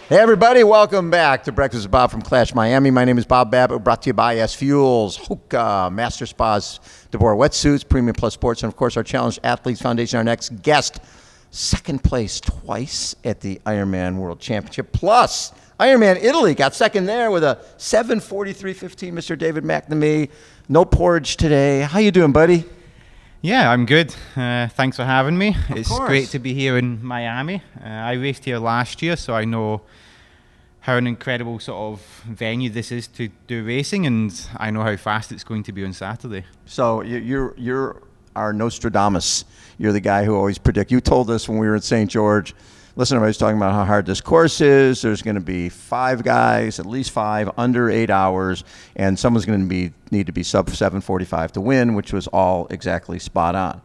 Hey everybody, welcome back to Breakfast with Bob from Clash Miami. My name is Bob Babbitt, brought to you by SFuels, HOKA, Master Spas, deboer wetsuits, Premium Plus Sports, and of course our Challenged Athletes Foundation. Our next guest, second place twice at the Ironman World Championship, plus Ironman Italy, got second there with a 7:43.15, Mr. David McNamee. No porridge today. How you doing, buddy? Yeah, I'm good. Thanks for having me. Of It's course. great to be here in Miami. I raced here last year, so I know how an incredible sort of venue this is to do racing, and I know how fast it's going to be on Saturday. So you're our Nostradamus. You're the guy who always predict. You told us when we were in St. George, listen, everybody's talking about how hard this course is. There's going to be 5 guys, at least 5, under 8 hours, and someone's going to need to be sub 7:45 to win, which was all exactly spot on.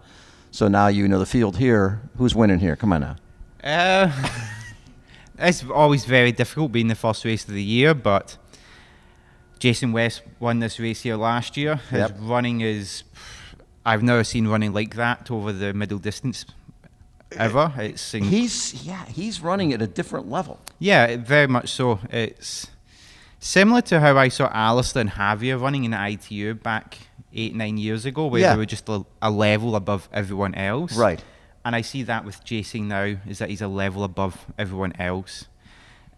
So now you know the field here. Who's winning here? Come on now. It's always very difficult being the first race of the year, but Jason West won this race here last year. His Yep. running is, I've never seen running like that over the middle distance ever. He's running at a different level. Yeah, very much so. It's similar to how I saw Alistair and Javier running in the ITU back 8-9 years ago, where Yeah. they were just a level above everyone else. Right. And I see that with Jason now, is that he's a level above everyone else.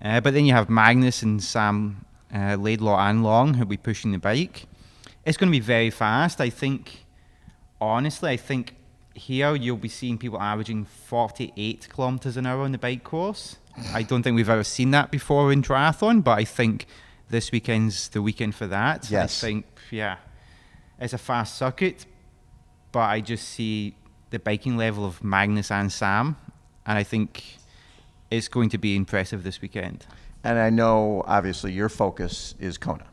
But then you have Magnus and Sam Laidlaw and Long who'll be pushing the bike. It's going to be very fast. I think here you'll be seeing people averaging 48 kilometers an hour on the bike course. I don't think we've ever seen that before in triathlon, but I think this weekend's the weekend for that. Yes. I think, it's a fast circuit, but I just see the biking level of Magnus and Sam, and I think it's going to be impressive this weekend. And I know, obviously, your focus is Kona.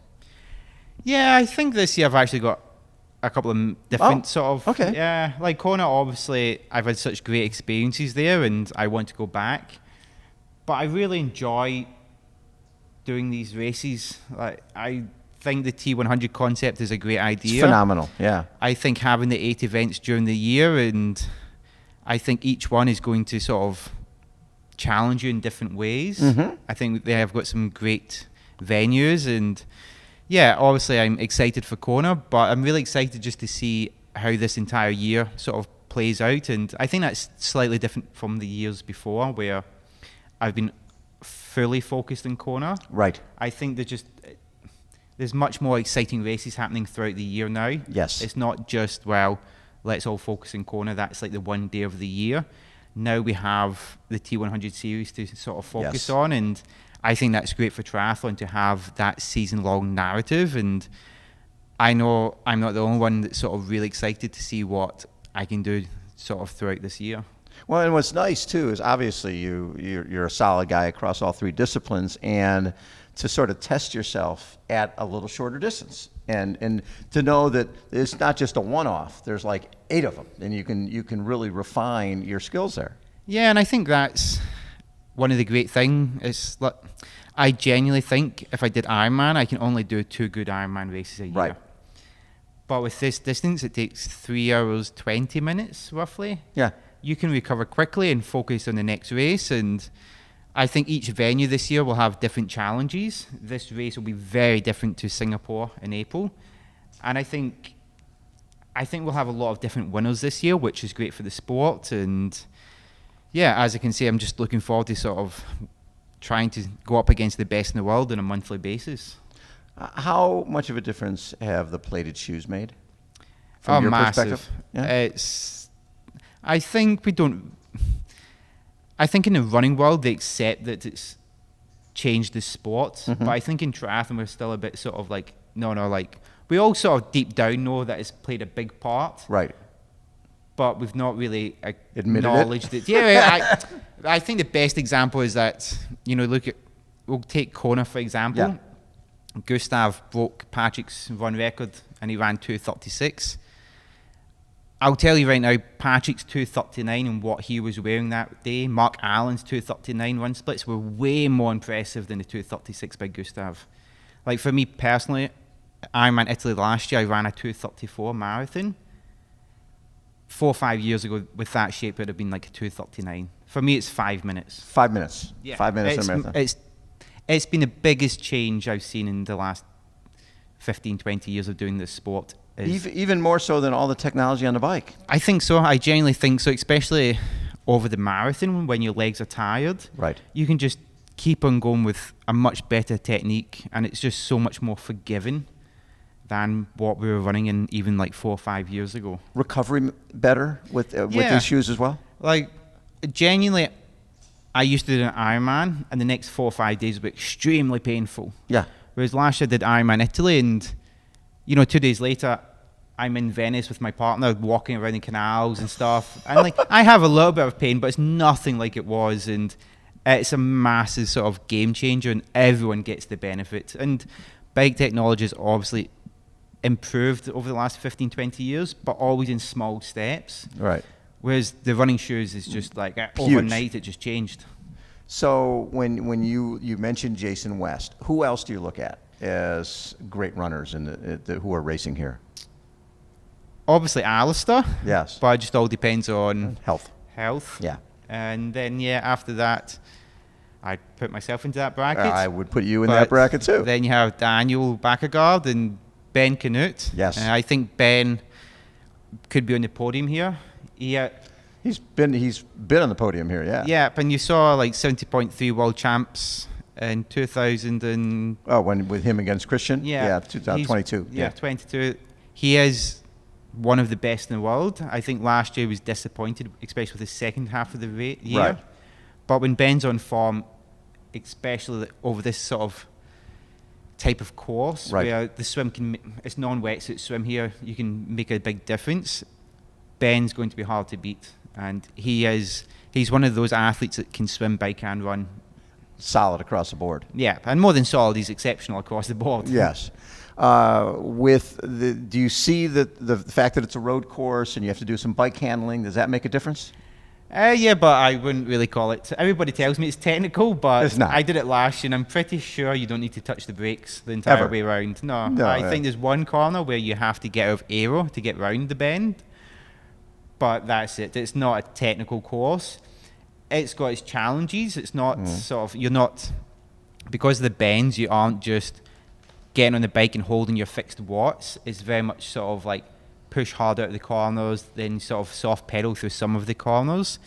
Yeah, I think this year I've actually got a couple of different okay. Yeah, like Kona, obviously, I've had such great experiences there, and I want to go back. But I really enjoy doing these races. Like, I think the T100 concept is a great idea. It's phenomenal, yeah. I think having the 8 events during the year, and I think each one is going to sort of challenge you in different ways. Mm-hmm. I think they have got some great venues, and yeah, obviously I'm excited for Kona, but I'm really excited just to see how this entire year sort of plays out, and I think that's slightly different from the years before, where I've been fully focused on Kona. Right. I think there's much more exciting races happening throughout the year now. Yes. It's not just, well, let's all focus on Kona. That's like the one day of the year. Now we have the T00 Series to sort of focus Yes. on, and I think that's great for triathlon to have that season-long narrative. And I know I'm not the only one that's sort of really excited to see what I can do sort of throughout this year. Well, and what's nice, too, is obviously you're a solid guy across all 3 disciplines, and to sort of test yourself at a little shorter distance, and to know that it's not just a one-off. There's like 8 of them, and you can really refine your skills there. Yeah, and I think that's one of the great things. Is like, I genuinely think if I did Ironman, I can only do 2 good Ironman races a year. Right. But with this distance, it takes 3 hours 20 minutes roughly. Yeah. You can recover quickly and focus on the next race, and I think each venue this year will have different challenges. This race will be very different to Singapore in April, and I think we'll have a lot of different winners this year, which is great for the sport. And yeah, as I can say, I'm just looking forward to sort of trying to go up against the best in the world on a monthly basis. How much of a difference have the plated shoes made from your massive. perspective? Yeah. I think in the running world, they accept that it's changed the sport. Mm-hmm. But I think in triathlon, we're still a bit sort of like, like, we all sort of deep down know that it's played a big part. Right. But we've not really Admitted acknowledged it. Yeah, I think the best example is that, we'll take Kona, for example. Yeah. Gustav broke Patrick's run record, and he ran 2:36. I'll tell you right now, Patrick's 2:39 and what he was wearing that day, Mark Allen's 2:39 run splits were way more impressive than the 2:36 by Gustav. Like, for me personally, Ironman Italy last year, I ran a 2:34 marathon. 4 or 5 years ago, with that shape, it would have been like a 2:39. For me, it's 5 minutes. 5 minutes. Yeah. 5 minutes in a marathon. It's it's been the biggest change I've seen in the last 15, 20 years of doing this sport. Even more so than all the technology on the bike. I think so. I genuinely think so, especially over the marathon when your legs are tired. Right. You can just keep on going with a much better technique, and it's just so much more forgiving than what we were running in even like 4 or 5 years ago. Recovery better with these shoes as well? Like, genuinely, I used to do an Ironman, and the next 4 or 5 days were extremely painful. Yeah. Whereas last year I did Ironman Italy, and 2 days later, I'm in Venice with my partner, walking around the canals and stuff. And like, I have a little bit of pain, but it's nothing like it was. And it's a massive sort of game changer, and everyone gets the benefit. And bike technology has obviously improved over the last 15, 20 years, but always in small steps. Right. Whereas the running shoes is just like overnight, it just changed. So when you mentioned Jason West, who else do you look at as great runners who are racing here? Obviously Alistair. Yes. But it just all depends on Health. Yeah. And then, after that, I put myself into that bracket. I would put you in that bracket too. Then you have Daniel Bakkegaard and Ben Canute. Yes. I think Ben could be on the podium here. He's been on the podium here, yeah. Yeah, and you saw like 70.3 world champs in 2000 and... Oh, with him against Christian? Yeah. Yeah, 2022. Yeah, 22. He is one of the best in the world. I think last year was disappointed, especially with the second half of the year. Right. But when Ben's on form, especially over this sort of type of course, right, where the swim it's non-wetsuit swim here, you can make a big difference. Ben's going to be hard to beat, and he's one of those athletes that can swim, bike, and run. Solid across the board. Yeah, and more than solid, he's exceptional across the board. Yes. Do you see the fact that it's a road course and you have to do some bike handling? Does that make a difference? Yeah, but I wouldn't really call it. Everybody tells me it's technical, but it's not. I did it last year, and I'm pretty sure you don't need to touch the brakes the entire way around. No, I think there's one corner where you have to get out of aero to get round the bend, but that's it. It's not a technical course. It's got its challenges. It's not because of the bends, you aren't just getting on the bike and holding your fixed watts. It's very much sort of like push hard out of the corners, then sort of soft pedal through some of the corners.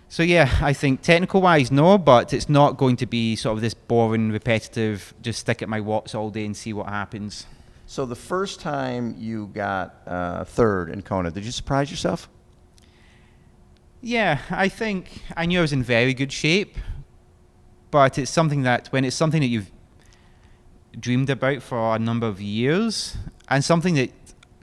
So yeah, I think technical wise, no, but it's not going to be sort of this boring, repetitive, just stick at my watts all day and see what happens. So the first time you got third in Kona, did you surprise yourself? Yeah, I think I knew I was in very good shape, but it's something that you've dreamed about for a number of years, and something that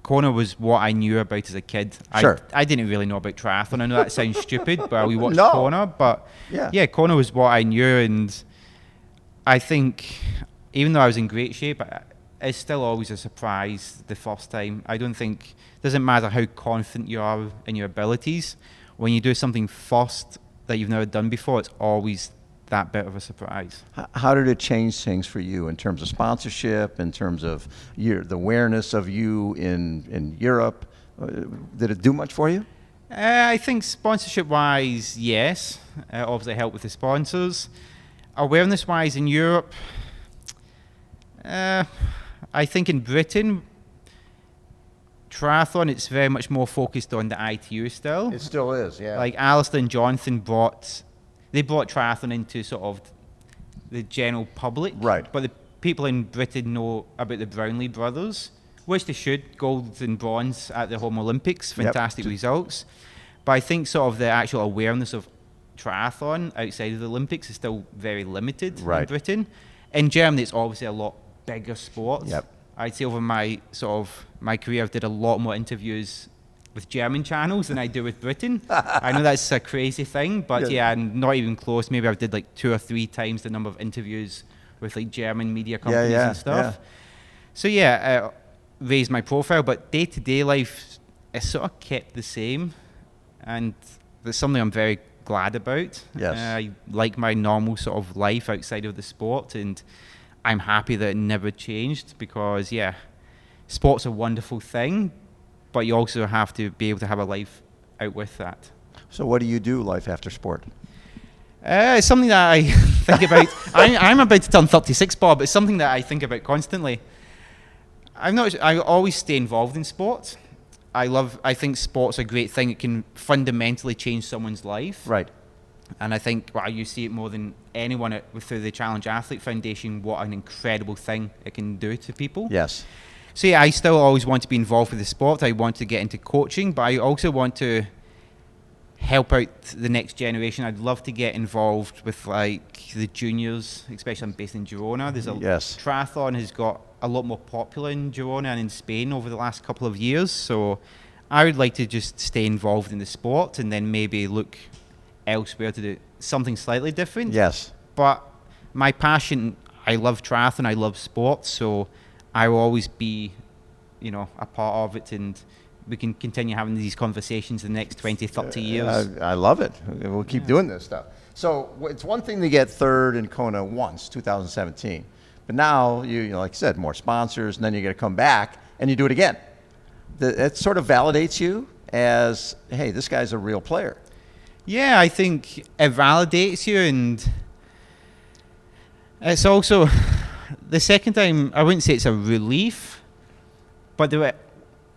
Kona was what I knew about as a kid. Sure. I didn't really know about triathlon. I know that sounds stupid, but we watched No. Kona. But yeah, Kona was what I knew, and I think even though I was in great shape, it's still always a surprise the first time. I don't think it doesn't matter how confident you are in your abilities. When you do something first that you've never done before, it's always that bit of a surprise. How did it change things for you in terms of sponsorship, in terms of the awareness of you in Europe? Did it do much for you? I think sponsorship-wise, yes. Obviously helped with the sponsors. Awareness-wise in Europe, I think in Britain, triathlon, it's very much more focused on the ITU still. It still is, yeah. Like Alistair and Jonathan brought triathlon into sort of the general public. Right. But the people in Britain know about the Brownlee brothers, which they should. Gold and bronze at the Home Olympics. Fantastic results. But I think sort of the actual awareness of triathlon outside of the Olympics is still very limited in Britain. In Germany, it's obviously a lot bigger sport. Yep. I'd say over my career, I've did a lot more interviews with German channels than I do with Britain. I know that's a crazy thing, but yeah, not even close. Maybe I did like 2 or 3 times the number of interviews with like German media companies and stuff. Yeah. So yeah, raised my profile, but day-to-day life is sort of kept the same, and there's something I'm very glad about. Yes. I like my normal sort of life outside of the sport, and I'm happy that it never changed because, yeah, sport's a wonderful thing, but you also have to be able to have a life out with that. So what do you do, life after sport? It's something that I think about. I'm about to turn 36, Bob. It's something that I think about constantly. I always stay involved in sports. I think sport's a great thing. It can fundamentally change someone's life. Right. And I think, well, you see it more than anyone through the Challenge Athlete Foundation, what an incredible thing it can do to people. Yes. So yeah, I still always want to be involved with the sport. I want to get into coaching, but I also want to help out the next generation. I'd love to get involved with like the juniors, especially I'm based in Girona. Triathlon has got a lot more popular in Girona and in Spain over the last couple of years. So I would like to just stay involved in the sport and then maybe look elsewhere to do something slightly different. Yes. But my passion, I love triathlon, I love sports, so I will always be, a part of it, and we can continue having these conversations the next 20, 30 years. I love it. We'll keep doing this stuff. So it's one thing to get third in Kona once, 2017. But now, you like you said, more sponsors, and then you got to come back and you do it again. It sort of validates you as, hey, this guy's a real player. Yeah, I think it validates you, and it's also the second time, I wouldn't say it's a relief, but there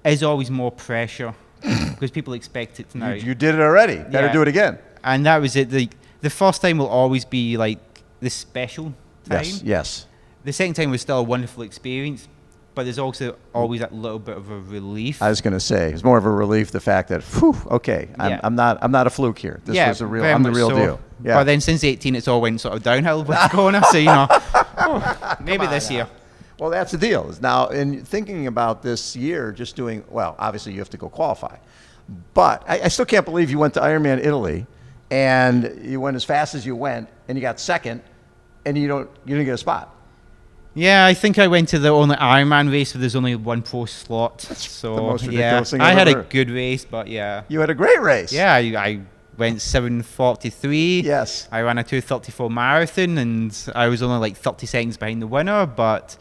is always more pressure because people expect it now. You did it already. Better do it again. And that was it. The first time will always be like the special time. Yes. The second time was still a wonderful experience, but there's also always that little bit of a relief. I was going to say, it's more of a relief, the fact that, I'm not a fluke here. This was I'm the real deal. Yeah. But then since 18, it's all went sort of downhill with Kona, so, maybe this year. Well, that's the deal. Now, in thinking about this year, just doing, obviously you have to go qualify. But I still can't believe you went to Ironman Italy, and you went as fast as you went, and you got second, and you didn't get a spot. Yeah, I think I went to the only Ironman race where there's only one pro slot. That's the most ridiculous thing I I've had ever a good race, but yeah. You had a great race. Yeah, I went 7:43. Yes. I ran a 2:34 marathon, and I was only like 30 seconds behind the winner, but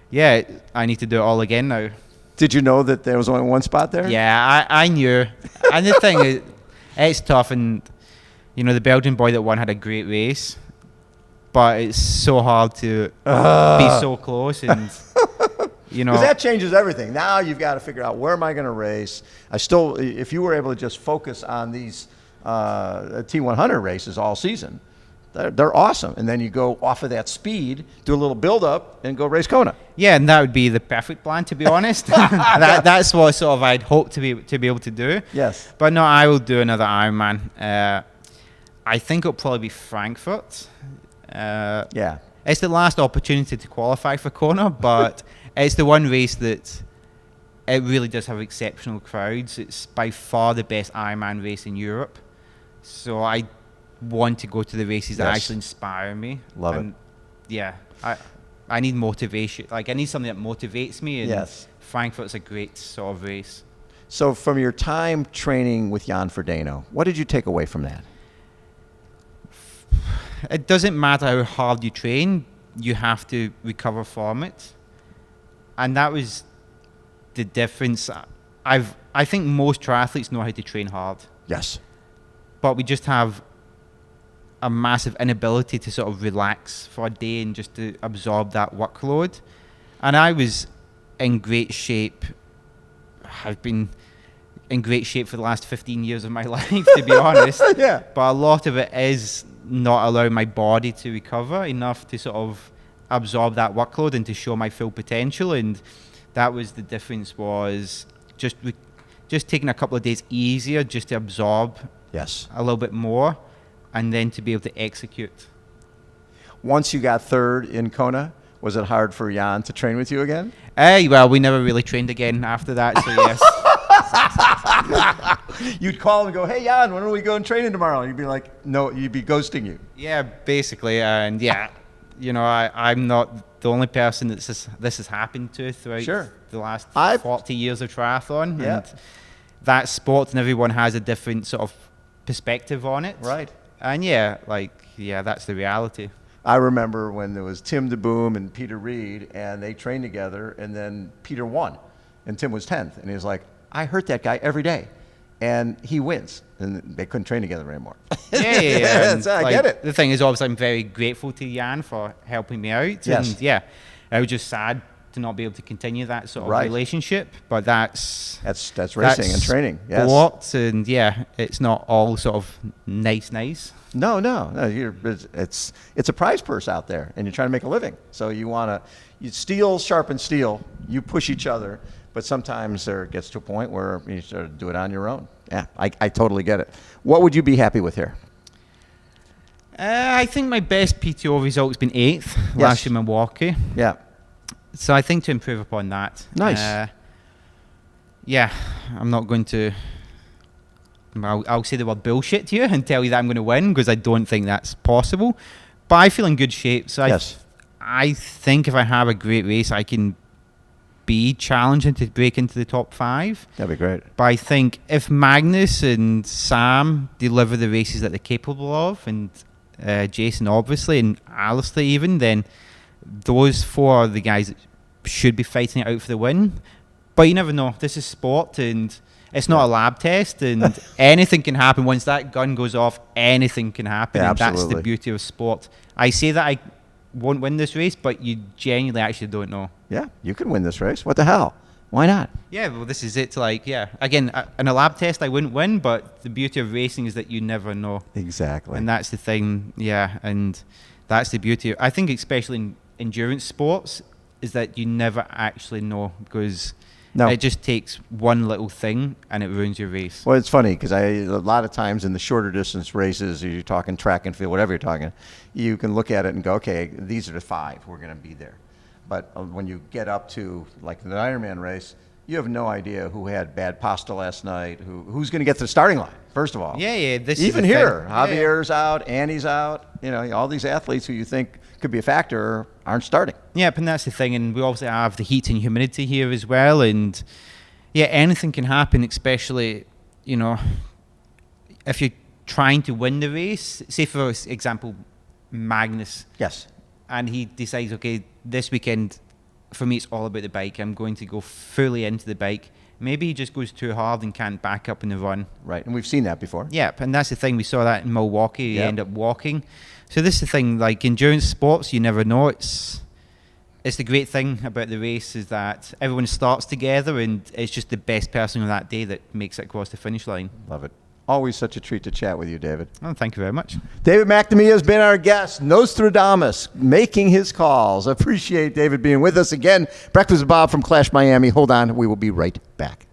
yeah, I need to do it all again now. Did you know that there was only one spot there? Yeah, I knew. And the thing is, it's tough, and the Belgian boy that won had a great race. But it's so hard to be so close, and because that changes everything. Now you've got to figure out, where am I going to race? If you were able to just focus on these T100 races all season, they're awesome. And then you go off of that speed, do a little build up, and go race Kona. Yeah, and that would be the perfect plan, to be honest. That's what sort of I'd hope to be able to do. Yes. But no, I will do another Ironman. I think it'll probably be Frankfurt. It's the last opportunity to qualify for Kona, but it's the one race that it really does have exceptional crowds. It's by far the best Ironman race in Europe, so I want to go to the races that actually inspire me. Love it. Yeah, I need motivation. Like, I need something that motivates me, and Frankfurt's a great sort of race. So from your time training with Jan Frodeno, what did you take away from that? It doesn't matter how hard you train, you have to recover from it. And that was the difference. I think most triathletes know how to train hard. Yes. But we just have a massive inability to sort of relax for a day and just to absorb that workload. And I was in great shape. I've been in great shape for the last 15 years of my life, to be honest. Yeah. But a lot of it is not allowing my body to recover enough to sort of absorb that workload and to show my full potential. And that was the difference, was just taking a couple of days easier just to absorb a little bit more, and then to be able to execute. Once you got third in Kona, was it hard for Jan to train with you again? Well, we never really trained again after that, so yes. You'd call and go, "Hey, Jan, when are we going training tomorrow?" You'd be like, "No," you'd be ghosting you. Yeah, basically. And yeah, I'm not the only person that this has happened to throughout the last 40 years of triathlon. Yeah. And that sport, and everyone has a different sort of perspective on it. Right. And that's the reality. I remember when there was Tim DeBoom and Peter Reed, and they trained together, and then Peter won, and Tim was 10th, and he was like, "I hurt that guy every day." and he wins. And they couldn't train together anymore. Yeah. So I get it. The thing is, obviously, I'm very grateful to Jan for helping me out. Yes. And yeah, I was just sad to not be able to continue that sort of Right. relationship. But that's racing and training. Yes. Sport, and yeah, it's not all sort of nice. No. It's a prize purse out there, and you're trying to make a living. So you steel sharpens steel. You push each other, but sometimes there gets to a point where you sort of do it on your own. Yeah, I totally get it. What would you be happy with here? I think my best PTO result's been 8th last year in Milwaukee. Yeah. So I think to improve upon that. Nice. Yeah, I'm not going to. I'll say the word bullshit to you and tell you that I'm going to win, because I don't think that's possible. But I feel in good shape. So I think if I have a great race, I can be challenging to break into the top 5. That'd be great. But I think if Magnus and Sam deliver the races that they're capable of, and Jason obviously, and Alistair even, then those 4 are the guys that should be fighting it out for the win. But you never know. This is sport, and it's not a lab test, and anything can happen. Once that gun goes off, anything can happen. Yeah, and that's absolutely. the beauty of sport. I say that I won't win this race, but you genuinely actually don't know. Yeah, you can win this race. What the hell? Why not? Yeah, well, this is it. Again, in a lab test, I wouldn't win, but the beauty of racing is that you never know. Exactly. And that's the thing, and that's the beauty. I think especially in endurance sports is that you never actually know, because it just takes one little thing and it ruins your race. Well, it's funny because a lot of times in the shorter distance races, you're talking track and field, whatever you're talking, you can look at it and go, okay, these are the 5. We're going to be there. But when you get up to like the Ironman race, you have no idea who had bad pasta last night, who's going to get to the starting line, first of all. Yeah. Even here, Javier's out, Annie's out. All these athletes who you think could be a factor aren't starting. Yep, and that's the thing. And we obviously have the heat and humidity here as well. And yeah, anything can happen, especially, if you're trying to win the race. Say, for example, Magnus. Yes. And he decides, okay, this weekend, for me, it's all about the bike. I'm going to go fully into the bike. Maybe he just goes too hard and can't back up in the run. Right, and we've seen that before. Yep, and that's the thing. We saw that in Milwaukee. He ended up walking. So this is the thing, like endurance sports, you never know. It's the great thing about the race is that everyone starts together, and it's just the best person on that day that makes it across the finish line. Love it. Always such a treat to chat with you, David. Oh, thank you very much. David McNamee has been our guest. Nostradamus, making his calls. Appreciate David being with us again. Breakfast with Bob from Clash Miami. Hold on. We will be right back.